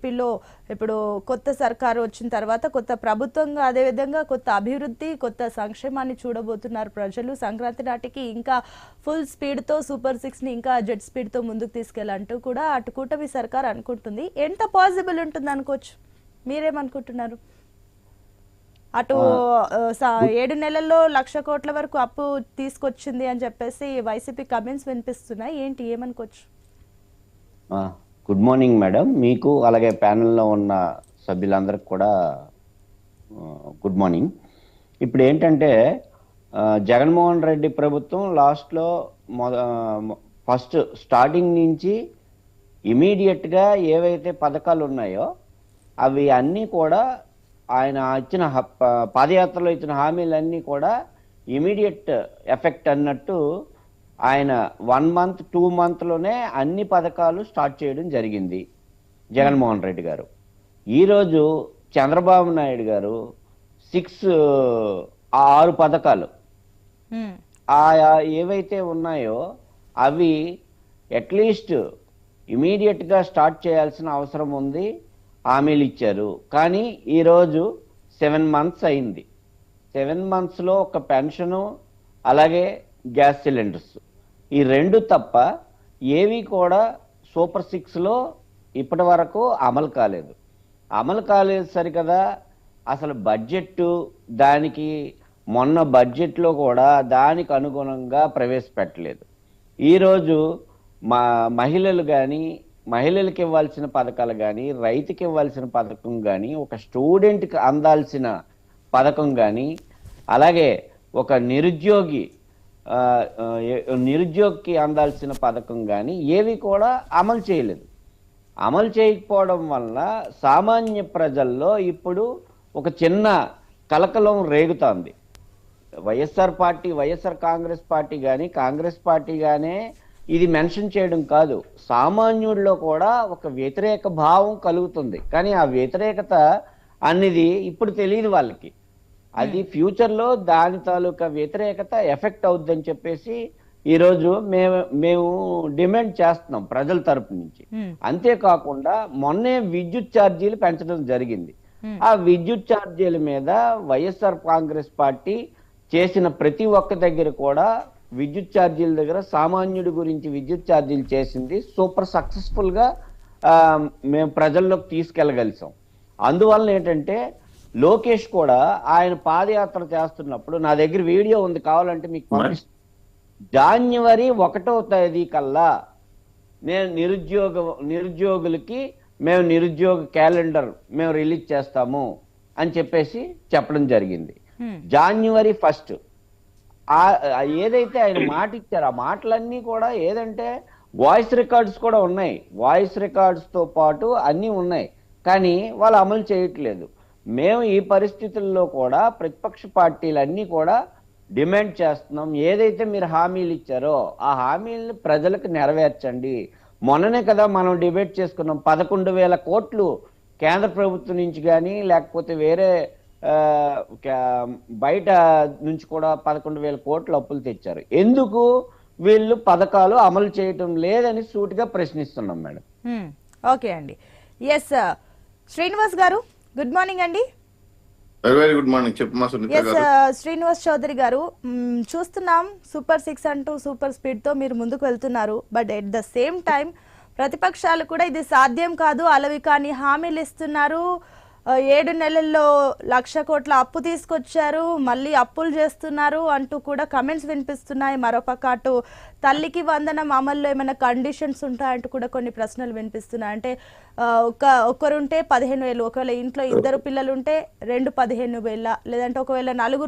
ఏపీలో ఇప్పుడు కొత్త సర్కారు వచ్చిన తర్వాత కొత్త ప్రభుత్వంగా అదేవిధంగా కొత్త అభివృద్ధి కొత్త సంక్షేమాన్ని చూడబోతున్నారు ప్రజలు. సంక్రాంతి నాటికి ఇంకా ఫుల్ స్పీడ్తో సూపర్ 6ని ఇంకా జెట్ స్పీడ్తో ముందుకు తీసుకెళ్ళంటూ కూడా అటు కూటమి సర్కార్ అనుకుంటుంది. ఎంత పాసిబుల్ ఉంటుంది అనుకోవచ్చు, మీరేమనుకుంటున్నారు? అటు 7 నెలల్లో 1,00,000 కోట్ల వరకు అప్పు తీసుకొచ్చింది అని చెప్పేసి వైసీపీ కమెంట్స్ వినిపిస్తున్నాయి. ఏంటి, ఏమనుకోవచ్చు? గుడ్ మార్నింగ్ మేడం, మీకు అలాగే ప్యానెల్లో ఉన్న సభ్యులందరికి కూడా గుడ్ మార్నింగ్. ఇప్పుడు ఏంటంటే జగన్మోహన్ రెడ్డి ప్రభుత్వం లాస్ట్లో ఫస్ట్ స్టార్టింగ్ నుంచి ఇమీడియట్గా ఏవైతే పథకాలు ఉన్నాయో అవి అన్నీ కూడా ఆయన ఇచ్చిన పాదయాత్రలో ఇచ్చిన హామీలన్నీ కూడా ఇమీడియట్ ఎఫెక్ట్ అన్నట్టు ఆయన 1 మంత్ 2 మంత్లోనే అన్ని పథకాలు స్టార్ట్ చేయడం జరిగింది జగన్మోహన్ రెడ్డి గారు. ఈరోజు చంద్రబాబు నాయుడు గారు 6 పథకాలు ఏవైతే ఉన్నాయో అవి అట్లీస్ట్ ఇమీడియట్గా స్టార్ట్ చేయాల్సిన అవసరం ఉంది. హామీలు ఇచ్చారు, కానీ ఈరోజు 7 మంత్స్ అయింది. 7 మంత్స్లో ఒక పెన్షను అలాగే గ్యాస్ సిలిండర్స్, ఈ 2 తప్ప ఏవి కూడా సూపర్ 6లో ఇప్పటి వరకు అమలు కాలేదు. అమలు కాలేదు సరికదా, అసలు బడ్జెట్ దానికి మొన్న బడ్జెట్లో కూడా దానికి అనుగుణంగా ప్రవేశపెట్టలేదు. ఈరోజు మహిళలు కానీ మహిళలకు ఇవ్వాల్సిన పథకాలు కానీ రైతుకి ఇవ్వాల్సిన పథకం కానీ ఒక స్టూడెంట్కి అందాల్సిన పథకం కానీ అలాగే ఒక నిరుద్యోగికి అందాల్సిన పథకం కానీ ఏవి కూడా అమలు చేయలేదు. అమలు చేయకపోవడం వల్ల సామాన్య ప్రజల్లో ఇప్పుడు ఒక చిన్న కలకలం రేగుతోంది. వైఎస్ఆర్ కాంగ్రెస్ పార్టీ కానీ కాంగ్రెస్ పార్టీ గానే ఇది మెన్షన్ చేయడం కాదు, సామాన్యుడిలో కూడా ఒక వ్యతిరేక భావం కలుగుతుంది. కానీ ఆ వ్యతిరేకత అనేది ఇప్పుడు తెలియదు వాళ్ళకి, అది ఫ్యూచర్లో దాని తాలూకా వ్యతిరేకత ఎఫెక్ట్ అవుద్దని చెప్పేసి ఈరోజు మేము డిమాండ్ చేస్తున్నాం ప్రజల తరపు నుంచి. అంతేకాకుండా మొన్నే విద్యుత్ ఛార్జీలు పెంచడం జరిగింది. ఆ విద్యుత్ ఛార్జీల మీద వైఎస్ఆర్ కాంగ్రెస్ పార్టీ చేసిన ప్రతి ఒక్క దగ్గర కూడా విద్యుత్ ఛార్జీల దగ్గర సామాన్యుడి గురించి విద్యుత్ ఛార్జీలు చేసింది సూపర్ సక్సెస్ఫుల్గా మేము ప్రజల్లోకి తీసుకెళ్ళగలిసాం. అందువలన ఏంటంటే లోకేష్ కూడా ఆయన పాదయాత్ర చేస్తున్నప్పుడు నా దగ్గర వీడియో ఉంది, కావాలంటే మీకు పంపిస్తాను. జనవరి 1వ తేదీ కల్లా నేను నిరుద్యోగులకి మేము నిరుద్యోగ క్యాలెండర్ మేము రిలీజ్ చేస్తాము అని చెప్పేసి చెప్పడం జరిగింది. జనవరి 1 ఏదైతే ఆయన మాట ఇచ్చారో ఆ మాటలన్నీ కూడా ఏదంటే వాయిస్ రికార్డ్స్ కూడా ఉన్నాయి, వాయిస్ రికార్డ్స్తో పాటు అన్నీ ఉన్నాయి, కానీ వాళ్ళు అమలు చేయట్లేదు. మేము ఈ పరిస్థితుల్లో కూడా ప్రతిపక్ష పార్టీలన్నీ కూడా డిమాండ్ చేస్తున్నాం, ఏదైతే మీరు హామీలు ఇచ్చారో ఆ హామీలను ప్రజలకు నెరవేర్చండి. మొన్ననే కదా మనం డిబేట్ చేసుకున్నాం, 11,000 కోట్లు కేంద్ర ప్రభుత్వం నుంచి కానీ లేకపోతే వేరే బయట నుంచి కూడా 11,000 కోట్లు అప్పులు తెచ్చారు. ఎందుకు వీళ్ళు పథకాలు అమలు చేయటం లేదని సూటిగా ప్రశ్నిస్తున్నాం మేడం. ఓకే అండి. Yes Srinivas garu, good morning అండి. Good morning. శ్రీనివాస్ చౌదరి గారు, చూస్తున్నాం సూపర్ 6 అంటూ సూపర్ స్పీడ్ తో మీరు ముందుకు వెళ్తున్నారు. But at the same time ప్రతిపక్షాలు కూడా ఇది సాధ్యం కాదు, అలవి కానీ హామీలు ఇస్తున్నారు. 7 నెలల్లో 1,00,000 కోట్ల అప్పు తీసుకొచ్చారు, మళ్ళీ అప్పులు చేస్తున్నారు అంటూ కూడా కమెంట్స్ వినిపిస్తున్నాయి. మరోపక్క అటు తల్లికి వందనం అమల్లో ఏమైనా కండిషన్స్ ఉంటాయంటూ కూడా కొన్ని ప్రశ్నలు వినిపిస్తున్నాయి. అంటే ఒక్కరుంటే 15,000, ఒకవేళ ఇంట్లో 2 పిల్లలు ఉంటే 15,000, లేదంటే ఒకవేళ 4